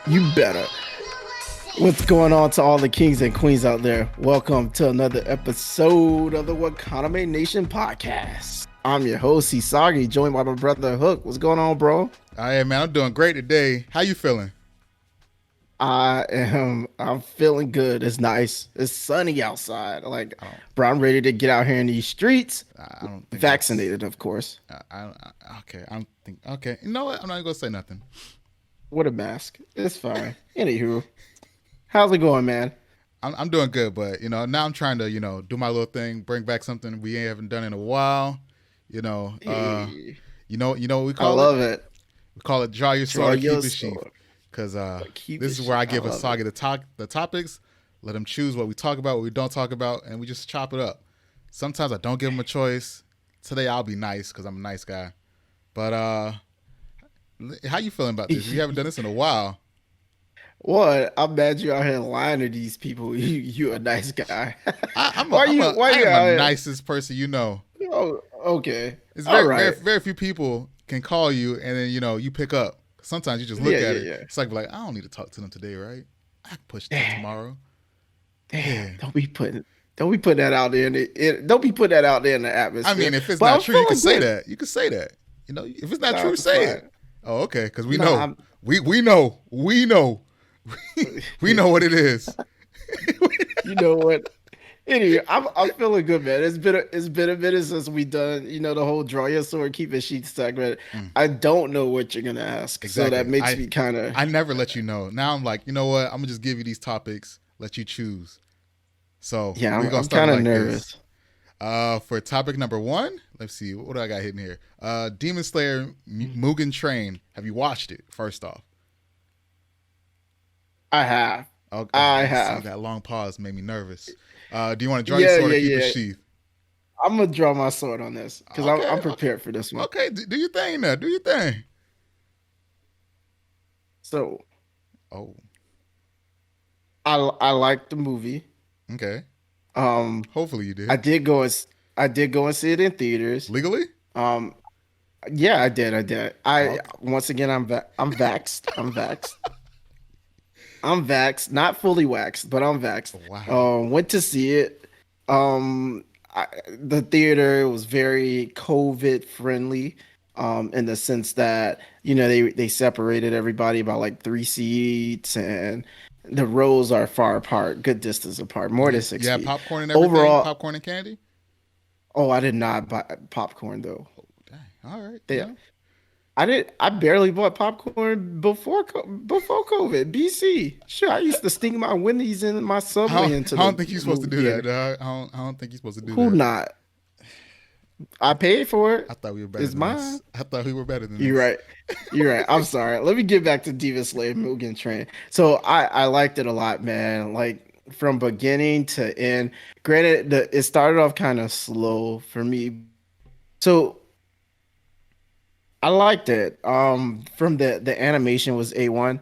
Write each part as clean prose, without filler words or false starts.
You better. What's going on to all the kings and queens out there? Welcome to another episode of the Wakanime Nation podcast. I'm your host, Hisagi, joined by my brother Hook. What's going on, bro? Hey, man, I'm doing great today. How you feeling? I'm feeling good. It's nice. It's sunny outside. Like, I don't, bro, I'm ready to get out here in these streets. I don't think Vaccinated, of course. okay. I don't think. Okay, you know what? I'm not gonna say nothing. With a mask. It's fine. Anywho, how's it going, man? I'm doing good, but now I'm trying to do my little thing, bring back something we haven't done in a while. You know, Hey, what we I call it? love it. We call it draw your Draw sword, your keep it sheath. sword. Because Keep this it is where I shit. I give love Asagi it. the topics, let him choose what we talk about, what we don't talk about, and we just chop it up. Sometimes I don't give him a choice. Today I'll be nice because I'm a nice guy. But how you feeling about this? We haven't done this in a while. What? I'm mad you out here lying to these people. You a nice guy. I, I'm a, Why I'm you a, why I you am out the here? nicest person you know. Oh, okay. It's All very right. very few people can call you and then you pick up. Sometimes you just look Yeah, at yeah, it. yeah. It's like I don't need to talk to them today, right? I can push that Damn, tomorrow. damn. Yeah. Don't be putting that out there don't be putting that out there in the I atmosphere. mean, if it's But not I'm true, you can feeling say good. that. You can say that. If it's not Nah, true, it's say it. fine. Oh, okay. Because we Nah, know. We know. We know. We know what it is. you know what? Anyway, I'm feeling good, man. It's been a minute since we done, the whole draw your sword, keep it sheet segment. Mm, I don't know what you're gonna ask, so that exactly. makes I me kind of I never let you know. Now I'm like, you know what? I'm gonna just give you these topics, let you choose. So yeah. we're I'm, gonna I'm start it kind of like this. nervous. For topic number one, let's see, what do I got hidden here? Demon Slayer Mugen Train. Have you watched it? First off, I have. oh, I see have. that long pause made me nervous. Do you want to draw your Yeah, sword yeah, or keep it yeah. sheath? I'm gonna draw my sword on this because I'm, Okay, I'm okay, prepared for this one. okay. Do your thing now. Do your thing. So Oh, I like the movie. okay. Um, Hopefully you I did. did go and I did go and see it in theaters. Legally? Um, yeah, I did. I did. I Okay. once again I'm vaxxed. I'm vaxxed. I'm vaxxed. Not fully waxed, but I'm vaxxed. Wow. Went to see it. The theater was very COVID friendly. In the sense that they separated everybody by like 3 seats, and the rows are far apart, good distance apart, more than six You have feet. popcorn and everything? Overall, Popcorn and candy? oh, I did not buy popcorn though. Oh, dang. All right. They, I did. I barely bought popcorn before COVID. BC. Sure, I used to sting my Wendy's and my Subway into I the don't think you're supposed to movie do that, theater. dog. I don't think you're supposed to do Who that. not? I paid for I it. thought we were better It's than mine. this. I thought we were better than You're this. right. You're right. I'm sorry. Let me get back to Demon Slayer Mugen Train. So I liked it a lot, man. Like from beginning to end. Granted, it started off kind of slow for me. So I liked it. From the animation was A1.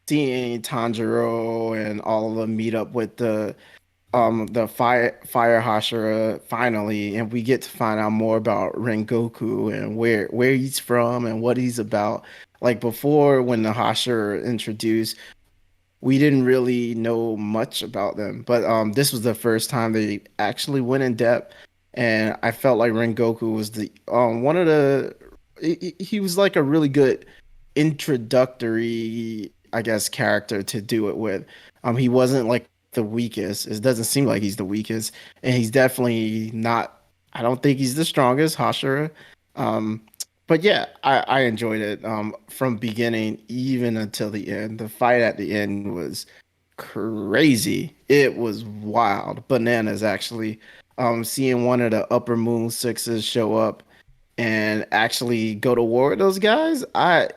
Seeing Tanjiro and all of them meet up with the fire Hashira finally, and we get to find out more about Rengoku and where he's from and what he's about. Like before, when the Hashira introduced, we didn't really know much about them, but this was the first time they actually went in depth, and I felt like Rengoku was the one of the he was like a really good introductory, I guess, character to do it with. He wasn't like the weakest. It doesn't seem like he's the weakest, and he's definitely not. I don't think he's the strongest, Hashira. Um, but yeah, I enjoyed it from beginning even until the end. The fight at the end was crazy. It was wild, bananas actually. Seeing one of the upper moon sixes show up and actually go to war with those guys,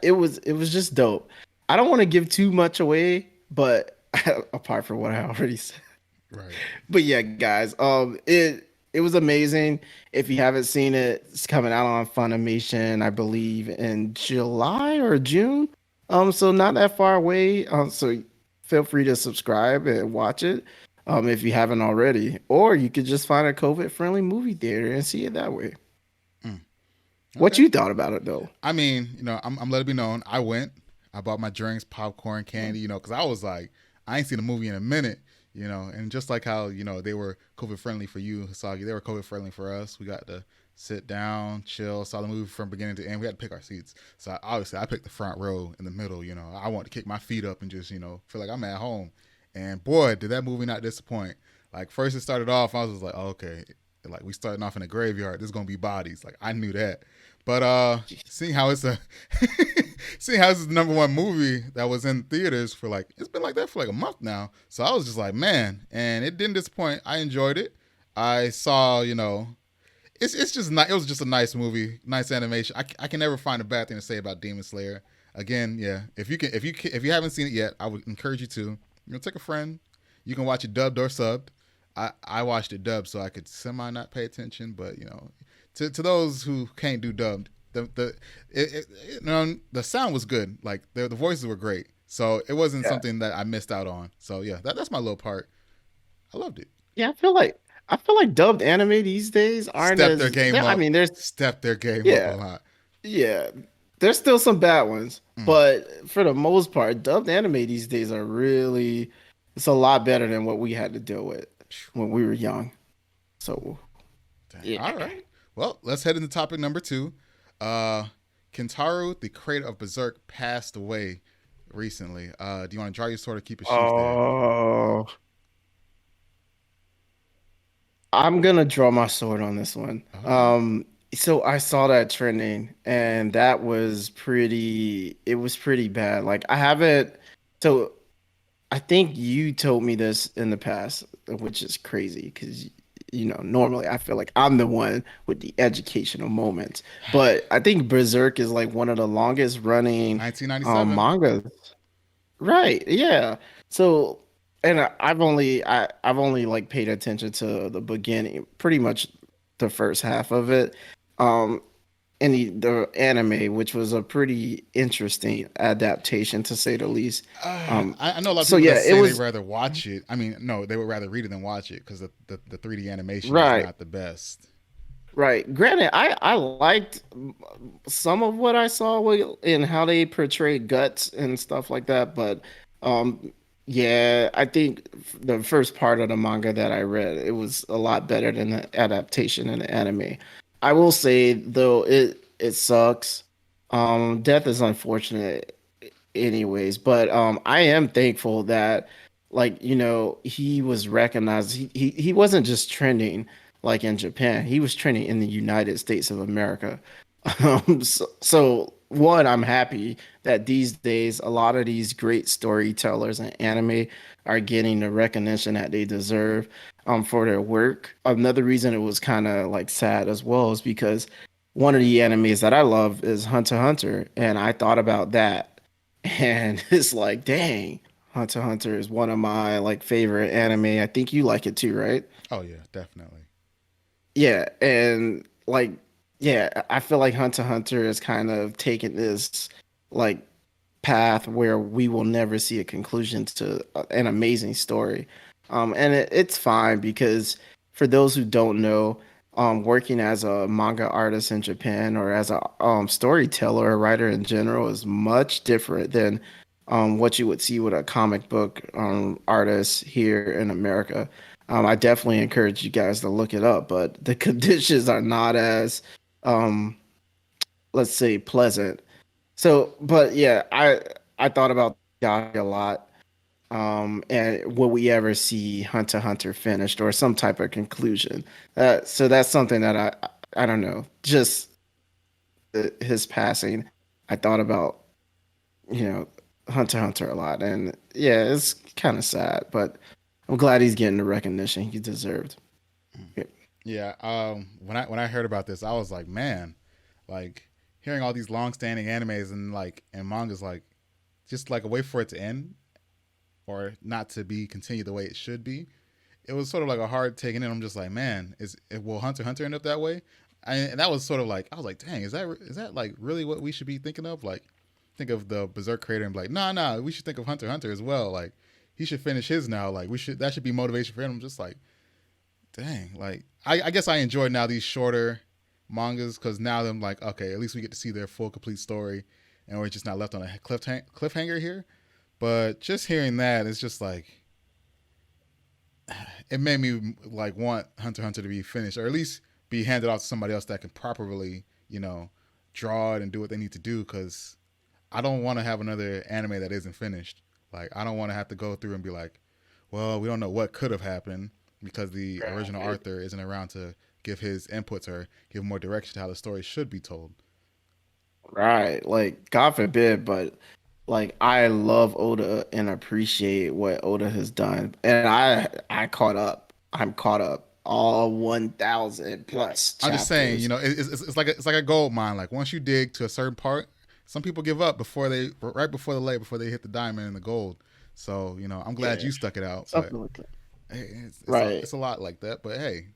it was just dope. I don't want to give too much away, but apart from what I already said. Right. But yeah, guys, it was amazing. If you haven't seen it, it's coming out on Funimation, I believe, in July or June. So not that far away. So feel free to subscribe and watch it. if you haven't already, or you could just find a COVID friendly movie theater and see it that way. Mm. What Okay. you thought about it though? I mean, I'm letting it be known. I went. I bought my drinks, popcorn, candy. Because I was like, I ain't seen a movie in a minute. And just like how they were COVID friendly for you, Hisagi, they were COVID friendly for us. We got to sit down, chill, saw the movie from beginning to end. We had to pick our seats. So obviously, I picked the front row in the middle. I want to kick my feet up and just feel like I'm at home. And boy, did that movie not disappoint. Like first it started off, I was just like, oh, okay, like we starting off in a graveyard. There's gonna be bodies. Like I knew that. But seeing how it's a seeing how this is the number one movie that was in theaters for like it's been like that for like a month now. So I was just like, man, and it didn't disappoint. I enjoyed it. I saw, it's just not. It was just a nice movie, nice animation. I can never find a bad thing to say about Demon Slayer. Again, yeah, if you haven't seen it yet, I would encourage you to. Take a friend. You can watch it dubbed or subbed. I watched it dubbed so I could semi not pay attention, but to those who can't do dubbed, the sound was good. Like the voices were great, so it wasn't Yeah. something that I missed out on. So yeah, that's my little part. I loved it. Yeah, I feel like dubbed anime these days aren't Step their as game I up. mean, there's Step their game up a yeah, lot. yeah. There's still some bad ones, Mm. but for the most part, dubbed anime these days are really it's a lot better than what we had to deal with when we were young. So, Dang. yeah. All right. Well, let's head into topic number 2. Uh, Kentaro, the creator of Berserk, passed away recently. Do you want to draw your sword or keep it sheathed there? Oh, I'm gonna draw my sword on this one. Okay. So I saw that trending, and that was it was pretty bad. Like I haven't, so I think you told me this in the past, which is crazy because normally I feel like I'm the one with the educational moments. But I think Berserk is like one of the longest running 1997. mangas. Right, yeah. So and I've only like paid attention to the beginning, pretty much the first half of it. Um and the anime, which was a pretty interesting adaptation to say the least. Um I know a lot of so people that yeah, it say they'd was rather watch it. I mean, no, they would rather read it than watch it because the 3D animation is right. not the best. Right. Granted, I liked some of what I saw in how they portrayed guts and stuff like that, but um yeah, I think the first part of the manga that I read, it was a lot better than the adaptation in the anime. I will say though, it sucks. Death is unfortunate anyways, but I am thankful that like he was recognized. He wasn't just trending like in Japan. He was trending in the United States of America. So one, I'm happy that these days a lot of these great storytellers and anime are getting the recognition that they deserve for their work. Another reason it was kind of like sad as well is because one of the animes that I love is Hunter x Hunter, and I thought about that, and it's like, dang, Hunter x Hunter is one of my like favorite anime. I think you like it too, right? Oh yeah, definitely. Yeah, and like, yeah, I feel like Hunter x Hunter is kind of taking this like path where we will never see a conclusion to an amazing story. And it's fine because for those who don't know, working as a manga artist in Japan or as a storyteller or writer in general is much different than what you would see with a comic book artist here in America. I definitely encourage you guys to look it up, but the conditions are not as, um, let's say, pleasant. So, but yeah, I thought about Yachty a lot. And will we ever see Hunter x Hunter finished or some type of conclusion? So that's something that I don't know. Just his passing, I thought about you know Hunter x Hunter a lot, and yeah, it's kind of sad, but I'm glad he's getting the recognition he deserved. Yeah. Yeah. When I heard about this, I was like, man, like hearing all these long-standing animes and mangas, like just like a way for it to end or not to be continued the way it should be. It was sort of like a hard taking in. I'm just like, man, will Hunter x Hunter end up that way? And that was sort of like I was like, dang, is that like really what we should be thinking of? Like, think of the Berserk creator and be like, nah, we should think of Hunter x Hunter as well. Like, he should finish his now. Like that should be motivation for him. I'm just like, dang, like I guess I enjoy now these shorter mangas because now I'm like, okay, at least we get to see their full complete story, and we're just not left on a cliffhanger here. But just hearing that, it's just like it made me like want Hunter x Hunter to be finished, or at least be handed off to somebody else that can properly, draw it and do what they need to do. Because I don't want to have another anime that isn't finished. Like I don't want to have to go through and be like, well, we don't know what could have happened because the original author isn't around to give his inputs or give more direction to how the story should be told. Right. Like, God forbid, but like I love Oda and appreciate what Oda has done. And I caught up. I'm caught up. All 1,000 plus I'm just saying, chapters. it's like a gold mine. Like once you dig to a certain part, some people give up right before the lay before they hit the diamond and the gold. So I'm glad Yeah, you stuck it out, but something like that. hey, Right. it's a lot like that. But hey,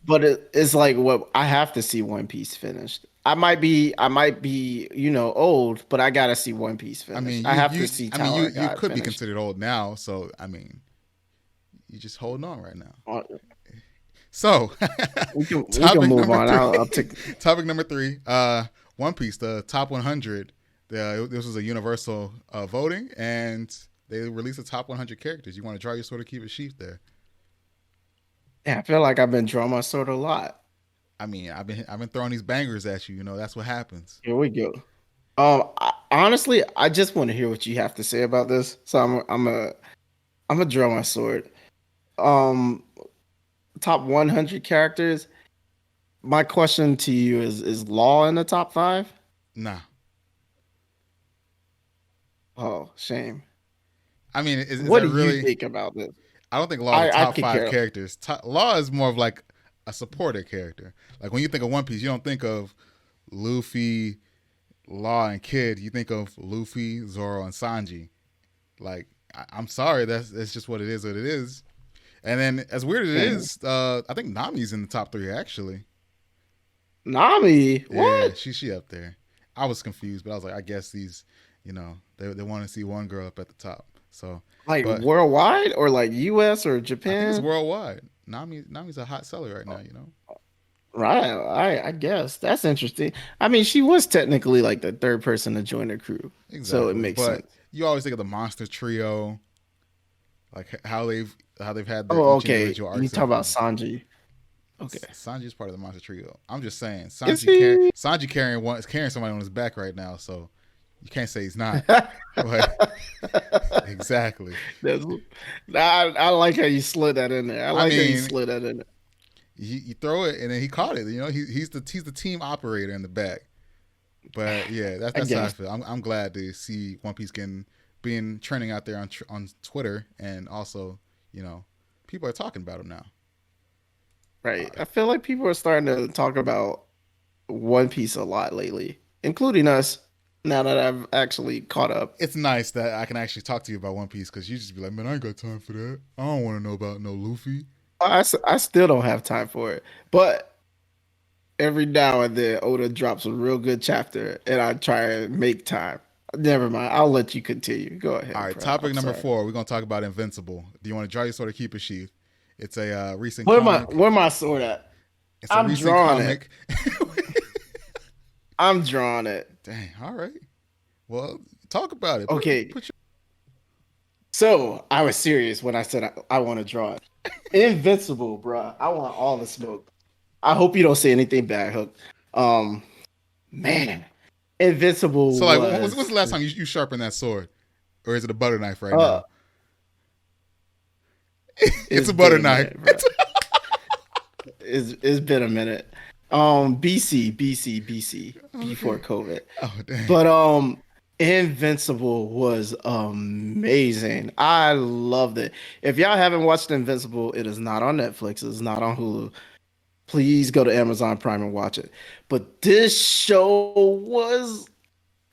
But it's like what I have to see One Piece finished. I might be, old, but I gotta see One Piece I finished. mean, I have to see Tower of you God could be finished. considered old now. So I mean, you just holding on right now. Uh, So, we can topic move number on. I'll three. take. Topic number three. One Piece, the top 100. This was a universal voting, and they released the top 100 characters. You want to draw your sword or keep it sheath there? Yeah, I feel like I've been drawing my sword a lot. I mean, I've been throwing these bangers at you. That's what happens. Here we go. Honestly, I just want to hear what you have to say about this. So I'm a draw my sword. Um, top 100 characters. My question to you is Law in the top five? Nah. Oh, shame. I mean, is What that do you really? think about this? I don't think Law is a I top could five care. characters. Law is more of like a supporter character. Like when you think of One Piece, you don't think of Luffy, Law, and Kid. You think of Luffy, Zoro, and Sanji. Like I'm sorry, that's just what it is. What it is. And then as weird as it Shame. is, I think Nami's in the top three actually. Nami, Yeah, what? she up there. I was confused, but I was like, I guess these, they want to see one girl up at the top. So, Like but worldwide or like US or I think it's Japan? worldwide. Nami's a hot seller right now. Right. I guess that's interesting. I mean, she was technically like the third person to join the crew, so it Exactly. makes But sense. you always think of the monster trio, like how they've had their Oh, each okay. individual You arcs talk and about everything. Sanji. Okay. Sanji's part of the monster trio. I'm just saying, Is he? Sanji carrying somebody on his back right now, so you can't say he's not. But exactly. That's, I like how you slid that in there. I I like how you mean, slid that in there. you throw it and then he caught it. He's the team operator in the back. But yeah, I that's how I guess. feel. I'm glad to see One Piece being trending out there on Twitter, and also people are talking about him now. Right. I feel like people are starting to talk about One Piece a lot lately, including us, now that I've actually caught up. It's nice that I can actually talk to you about One Piece because you just be like, man, I ain't got time for that. I don't want to know about no Luffy. I still don't have time for it, but every now and then Oda drops a real good chapter, and I try and make time. Never mind. I'll let you continue. Go All ahead, right, bro. topic I'm number sorry. 4. We're gonna talk about Invincible. Do you want to draw your sword or keep it sheath? It's a recent comic. Where my sword at? It's a I'm recent drawing it. comic. I'm drawing it. Dang. All right. Well, talk about it. Okay. Put your So I was serious when I said I want to draw it. Invincible, bro. I want all the smoke. I hope you don't say anything bad, Hook. Um, man, Invincible So like, when's was the last time you sharpened that sword, or is it a butter knife right uh, now? It's it's a been butter a knife. minute, bro. It's been a minute. BC before Okay. COVID. Oh dang. But Invincible was amazing. I loved it. If y'all haven't watched Invincible, it is not on Netflix. It's not on Hulu. Please go to Amazon Prime and watch it. But this show was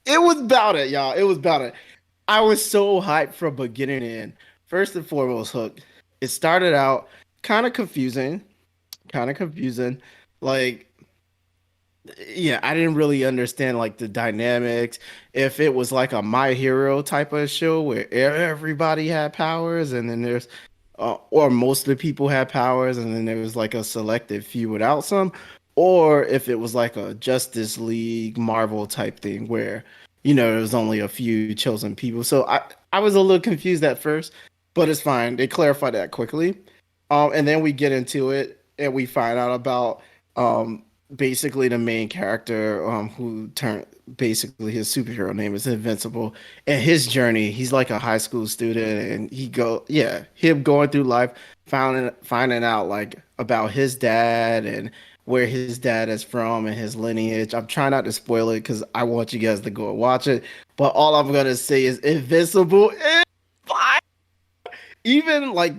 it was about it, y'all. It was about it. I was so hyped from beginning to end. First and foremost, Hook. It started out kind of confusing, kind of confusing. Like yeah, I didn't really understand like the dynamics. If it was like a My Hero type of show where everybody had powers, and then there's, or most of the people had powers, and then there was like a selected few without some, or if it was like a Justice League Marvel type thing where, there was only a few chosen people. So I was a little confused at first, but it's fine. They clarified that quickly. And then we get into it and we find out about basically the main character who turned basically his superhero name is Invincible, and his journey. He's like a high school student, and him going through life, finding out like about his dad and where his dad is from and his lineage. I'm trying not to spoil it because I want you guys to go and watch it, but all I'm gonna say is Invincible is fire. Even like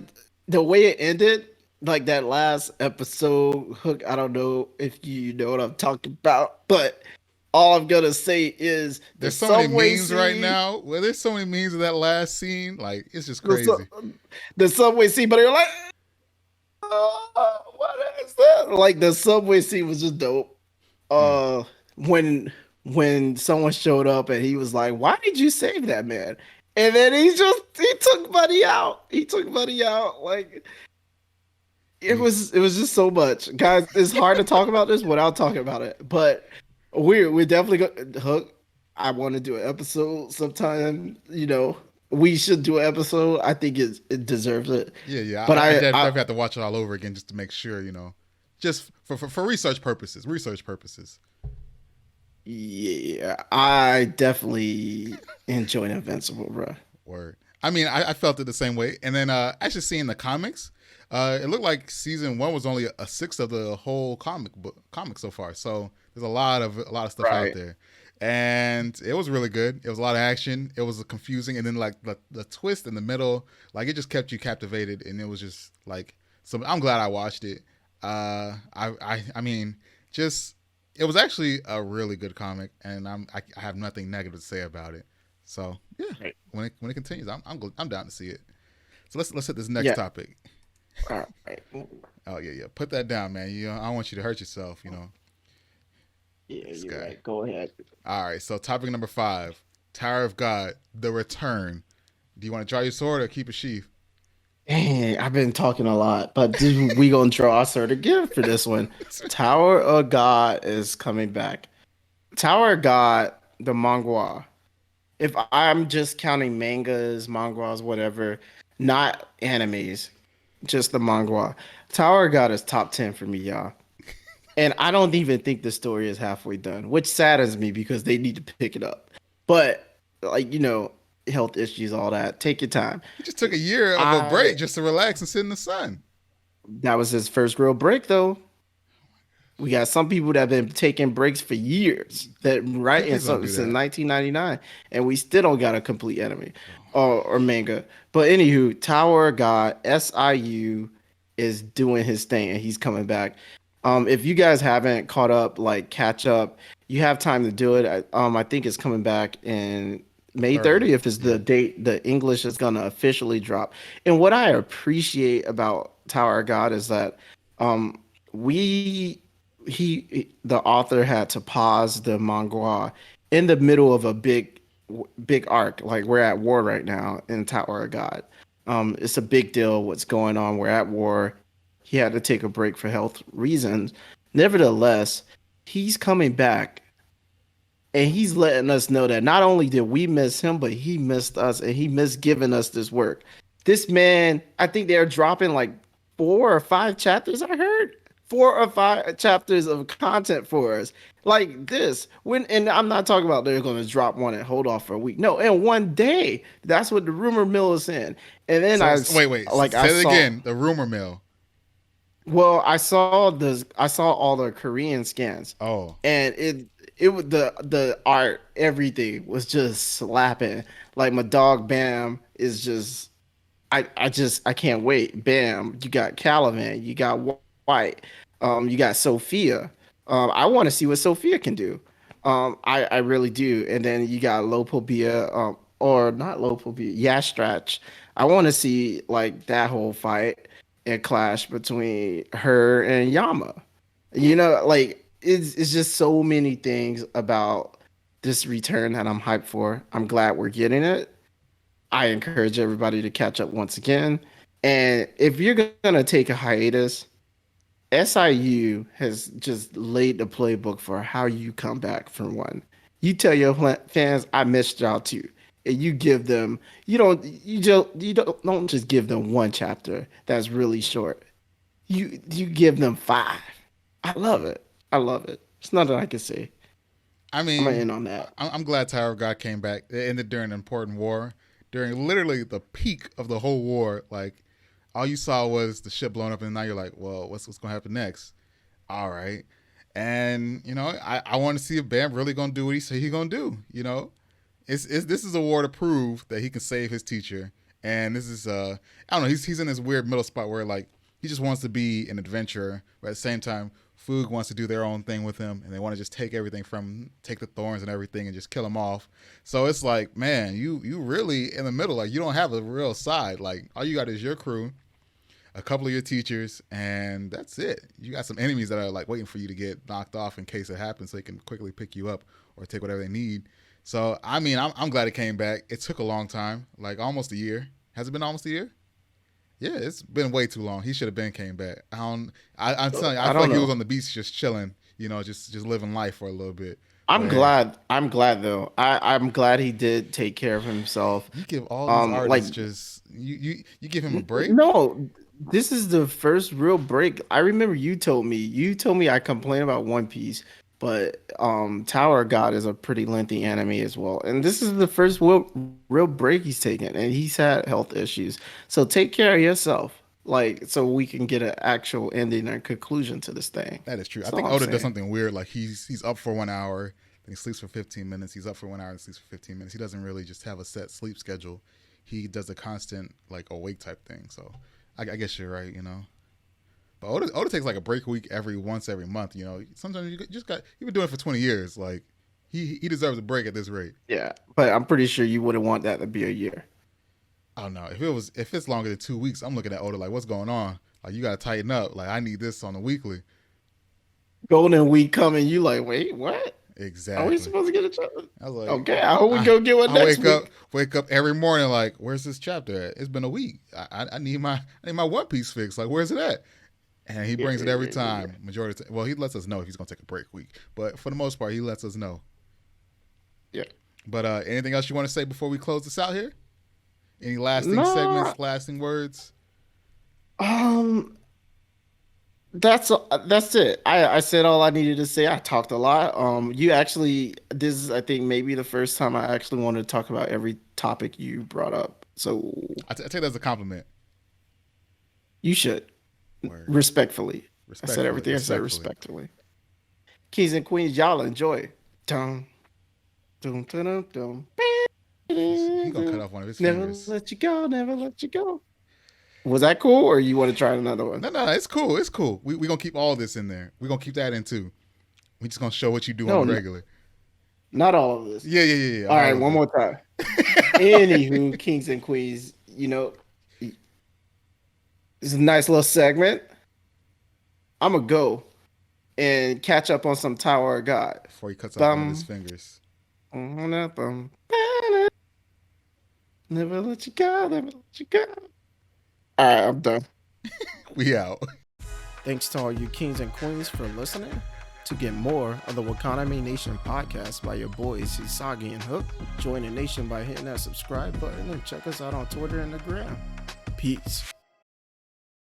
the way it ended, like that last episode, Hook. I don't know if you know what I'm talking about, but all I'm gonna say is the There's so many subway memes right scene, now. Well, there's so many memes of that last scene. Like it's just the crazy. su- the subway scene. But you're like, what is that? Like the subway scene was just dope. Mm. Uh, when someone showed up and he was like, "Why did you save that man?" And then he took Buddy out. He took Buddy out. Like You, it was just so much, guys. It's hard to talk about this without talking about it, but we're definitely going Hook. I want to do an episode sometime. We should do an episode. I think it deserves it. yeah, yeah. But Definitely have to watch it all over again just to make sure, just for research purposes. Research purposes. yeah, I definitely enjoy Invincible, bro. Word. I mean, I felt it the same way. And then actually seeing the comics, it looked like season one was only a sixth of the whole comic so far. So there's a lot of stuff out Right. there, and it was really good. It was a lot of action. It was confusing, and then like the twist in the middle, like it just kept you captivated, and it was just like so. I'm glad I watched it. I mean, just it was actually a really good comic, and I have nothing negative to say about it. So yeah, Right. when it continues, I'm down to see it. So let's hit this next Yeah. topic. All right. Oh yeah, yeah. Put that down, man. I don't want you to hurt yourself. Yeah, This you're guy. right. Go ahead. All right. So topic number 5, Tower of God, The Return. Do you want to draw your sword or keep it sheath? Dang, I've been talking a lot, but we gonna draw our sword again for this one. Tower of God is coming back. Tower of God, the manga. If I'm just counting mangas, manguas, whatever, not animes, just the manga. Tower of God is top 10 for me, y'all. And I don't even think the story is halfway done, which saddens me because they need to pick it up. But like, health issues, all that. Take your time. He just took a year of a break I just to relax and sit in the sun. That was his first real break though. We got some people that have been taking breaks for years that right in Please don't something do since that. 1999, and we still don't got a complete anime or manga. But anywho, Tower of God SIU is doing his thing and he's coming back. If you guys haven't caught up, like catch up, you have time to do it. I think it's coming back in May 30th. 30th is the Yeah. date the English is gonna officially drop. And what I appreciate about Tower of God is that um we the author had to pause the manga in the middle of a big arc. Like we're at war right now in Tower of God. It's a big deal what's going on. We're at war. He had to take a break for health reasons. Nevertheless, he's coming back and he's letting us know that not only did we miss him, but he missed us and he missed giving us this work. This man, I think they're dropping like 4 or 5 chapters, I heard. 4 or 5 chapters of content for us. Like this. And I'm not talking about they're gonna drop one and hold off for a week. No, in one day. That's what the rumor mill is in. And then Wait. I Say it saw again. The rumor mill. well, I saw all the Korean scans, Oh, and it was the art, everything was just slapping. Like my dog Bam is just I can't wait. Bam, you got Caliban, you got White, you got Sophia. I want to see what Sophia can do. I really do. And then you got Lopobia, or not Lopobia, Yastratch. I want to see like that whole fight and clash between her and Yama. Like it's just so many things about this return that I'm hyped for. I'm glad we're getting it. I encourage everybody to catch up once again. And if you're gonna take a hiatus, SIU has just laid the playbook for how you come back from one. You tell your fans, I missed y'all too. And you give them, you don't just give them one chapter that's really short. You give them five. I love it. I love it. It's nothing I can say. I I'm gonna mean, end on that. I'm glad Tower of God came back. It ended during an important war, during literally the peak of the whole war. Like, all you saw was the ship blowing up, and now you're like, well, what's going to happen next? All right. And, I want to see if Bam really going to do what he said he going to do. This is a war to prove that he can save his teacher. And this is, I don't know, he's in this weird middle spot where, like, he just wants to be an adventurer, but at the same time, Foog wants to do their own thing with him, and they want to just take everything from him, take the thorns and everything, and just kill him off. So it's like, man, you really in the middle. Like, you don't have a real side. Like, all you got is your crew, a couple of your teachers, and that's it. You got some enemies that are like waiting for you to get knocked off in case it happens, so they can quickly pick you up or take whatever they need. So I mean, I'm glad it came back. It took a long time, like almost a year. Has it been almost a year? Yeah, it's been way too long. He should have been came back. I'm telling you, I feel like he was on the beach just chilling, just living life for a little bit. I'm But hey, glad. I'm glad though. I'm glad he did take care of himself. you give all these Like artists just you give him a break. no, this is the first real break. I remember you told me I complain about One Piece, but Tower of God is a pretty lengthy anime as well. And this is the first real break he's taken, and he's had health issues. So take care of yourself, like so we can get an actual ending and conclusion to this thing. That is true. I That's all think I'm Oda does saying. something weird. Like he's up for 1 hour, then he sleeps for 15 minutes. He's up for 1 hour and sleeps for 15 minutes. He doesn't really just have a set sleep schedule. He does a constant like awake type thing. So I guess you're right. But Oda takes like a break week every month. Sometimes you just got you've been doing it for 20 years. Like he deserves a break at this rate. Yeah, but I'm pretty sure you wouldn't want that to be a year. I don't know if it's longer than 2 weeks. I'm looking at Oda like what's going on. Like you got to tighten up. Like I need this on the weekly. Golden Week coming, you like, wait, what? Are we Exactly. supposed to get a chapter? I was like, Okay, I hope we I go get one I next week. wake up every morning like, where's this chapter at? It's been a week. I need my One Piece fix. Like, where's it at? And he Yeah, brings it every yeah, yeah. time. Majority of the time. Well, he lets us know if he's gonna take a break week, but for the most part, he lets us know. Yeah. But anything else you want to say before we close this out here? Any lasting No, segments, lasting words? um, that's it. I said all I needed to say. I talked a lot. You actually, this is I think maybe the first time I actually wanted to talk about every topic you brought up. So I take that as a compliment. you should Word. respectfully. I said Respectfully, everything I said respectfully. respectfully. Kings and queens, y'all enjoy. Dum, dum, dum, dum, dum. He gonna cut off one of his Never fingers. let you go, never let you go. Was that cool, or you want to try another one? No, it's cool. It's cool. We gonna keep all this in there. We gonna keep that in too. We just gonna show what you do on No, the regular. not all of this. Yeah. All right, All of one it. more time. Anywho, kings and queens, it's a nice little segment. I'm gonna go and catch up on some Tower of God. Before he cuts off one of his Bum, fingers. bum, never let you go, never let you go. All right, I'm done. We out. Thanks to all you kings and queens for listening. To get more of the Wakanime Nation podcast by your boys Hisagi and Hooked, join the nation by hitting that subscribe button and check us out on Twitter and the gram. Peace.